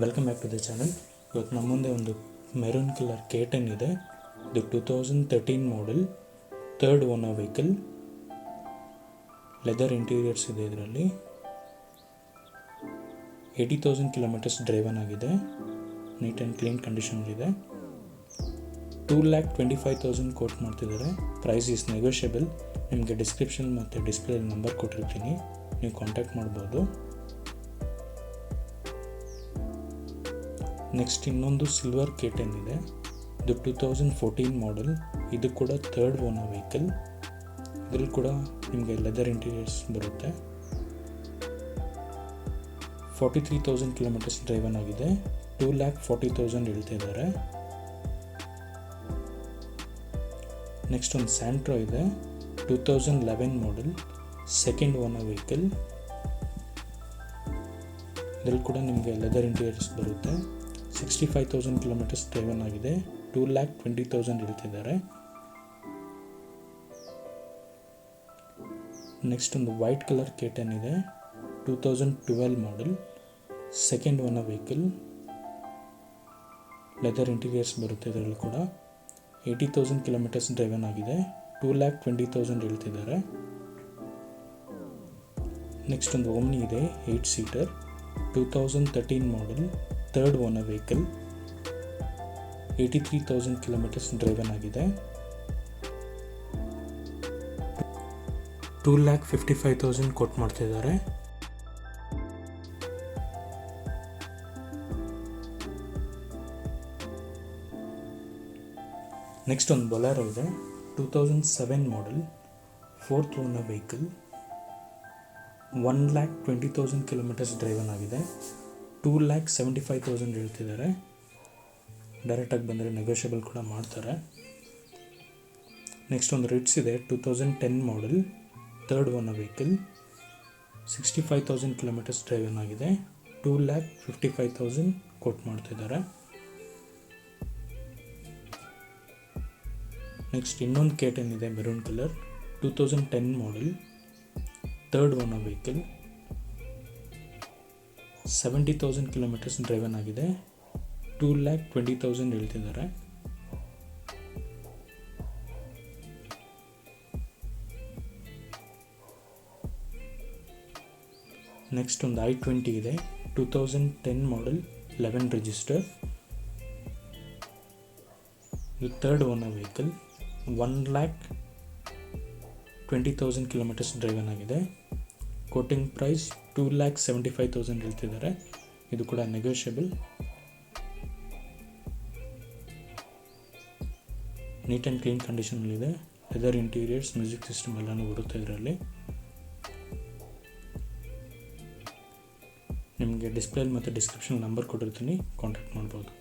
Welcome back to the channel. ಇವತ್ತು ನಮ್ಮ ಮುಂದೆ ಒಂದು ಮೆರೂನ್ ಕಲರ್ K10 ಇದೆ. ಇದು 2013 model, third owner vehicle. Leather interiors ಇದೆ. ಇದರಲ್ಲಿ 80,000 ಕಿಲೋಮೀಟರ್ಸ್ ಡ್ರೈವನ್ ಆಗಿದೆ. ನೀಟ್ ಆ್ಯಂಡ್ ಕ್ಲೀನ್ ಕಂಡೀಷನಲ್ಲಿದೆ. 2,25,000 ಕೋಟ್ ಮಾಡ್ತಿದ್ದಾರೆ. Price is negotiable. ನಿಮಗೆ ಡಿಸ್ಕ್ರಿಪ್ಷನ್ ಮತ್ತು ಡಿಸ್ಪ್ಲೇ ನಂಬರ್ ಕೊಟ್ಟಿರ್ತೀನಿ, ನೀವು ಕಾಂಟ್ಯಾಕ್ಟ್ ಮಾಡ್ಬೋದು. ನೆಕ್ಸ್ಟ್ ಇನ್ನೊಂದು ಸಿಲ್ವರ್ K10 ಇದೆ. ಇದು 2014 ಮಾಡೆಲ್. ಇದು ಕೂಡ ಥರ್ಡ್ ಓನರ್ ವೆಹಿಕಲ್. ಇದರಲ್ಲಿ ಕೂಡ ನಿಮಗೆ ಲೆದರ್ ಇಂಟೀರಿಯರ್ಸ್ ಬರುತ್ತೆ. 43,000 ಕಿಲೋಮೀಟರ್ಸ್ ಡ್ರೈವನ್ ಆಗಿದೆ. 2,40,000 ಹೇಳ್ತಿದ್ದಾರೆ. ನೆಕ್ಸ್ಟ್ ಒಂದು ಸ್ಯಾಂಟ್ರೋ ಇದೆ. 2011 ಮಾಡೆಲ್, ಸೆಕೆಂಡ್ ಓನರ್ ವೆಹಿಕಲ್. ಇದರಲ್ಲಿ ಕೂಡ ನಿಮಗೆ ಲೆದರ್ ಇಂಟೀರಿಯರ್ಸ್ ಬರುತ್ತೆ. 65,000 ಕಿಲೋಮೀಟರ್ಸ್ ಡ್ರೈವನ್ ಆಗಿದೆ. 2,20,000 ಹೇಳ್ತಿದ್ದಾರೆ. ನೆಕ್ಸ್ಟ್ ಒಂದು ವೈಟ್ ಕಲರ್ K10 ಇದೆ. 2012 model, second owner vehicle. Leather interiors ಬರುತ್ತೆ. ಇದರಲ್ಲಿ ಕೂಡ 80,000 ಕಿಲೋಮೀಟರ್ಸ್ ಡ್ರೈವನ್ ಆಗಿದೆ. 2,20,000 ಹೇಳ್ತಿದ್ದಾರೆ. ನೆಕ್ಸ್ಟ್ ಒಂದು ಓಮ್ನಿ ಇದೆ, 8 seater. 2013 model, third owner vehicle. 83,000 kilometres driven ಆಗಿದೆ. 2,55,000 ಕೋಟ್ ಮಾಡ್ತಿದ್ದಾರೆ. ನೆಕ್ಸ್ಟ್ ಒಂದು ಬೊಲೆರೋ ಇದೆ. 2007 model, fourth owner vehicle. 1,20,000 kilometres driven ಆಗಿದೆ. 2,75,000 ಹೇಳ್ತಿದ್ದಾರೆ. ಡೈರೆಕ್ಟಾಗಿ ಬಂದರೆ ನೆಗೋಷಿಯಬಲ್ ಕೂಡ ಮಾಡ್ತಾರೆ. ನೆಕ್ಸ್ಟ್ ಒಂದು ರಿಟ್ಸ್ ಇದೆ. 2010 model, third owner vehicle. 65,000 kilometres driven ಆಗಿದೆ. 2,55,000 ಕೋಟ್ ಮಾಡ್ತಿದ್ದಾರೆ. ನೆಕ್ಸ್ಟ್ ಇನ್ನೊಂದು K10 ಇದೆ, maroon colour. 2010 model, third owner vehicle. 70,000 kilometres driven ಆಗಿದೆ. 2,20,000 ಹೇಳ್ತಿದ್ದಾರೆ. ನೆಕ್ಸ್ಟ್ ಒಂದು i20 ಇದೆ. 2010 ಮಾಡೆಲ್, 11 ರಿಜಿಸ್ಟರ್. ಇದು third owner vehicle. 1,20,000 kilometres driven ಆಗಿದೆ. ಕೋಟಿಂಗ್ ಪ್ರೈಸ್ 2,75,000 ಹೇಳ್ತಿದ್ದಾರೆ. ಇದು ಕೂಡ ನೆಗೋಷಿಯಬಲ್. ನೀಟ್ ಆ್ಯಂಡ್ ಕ್ಲೀನ್ ಕಂಡೀಷನಲ್ಲಿದೆ. ಲೆದರ್ ಇಂಟೀರಿಯರ್ಸ್, ಮ್ಯೂಸಿಕ್ ಸಿಸ್ಟಮ್ ಎಲ್ಲನೂ ಬರುತ್ತೆ ಇದರಲ್ಲಿ. ನಿಮಗೆ ಡಿಸ್ಪ್ಲೇ ಮತ್ತು ಡಿಸ್ಕ್ರಿಪ್ಷನ್ ನಂಬರ್ ಕೊಟ್ಟಿರ್ತೀನಿ, ಕಾಂಟ್ಯಾಕ್ಟ್ ಮಾಡ್ಬೋದು.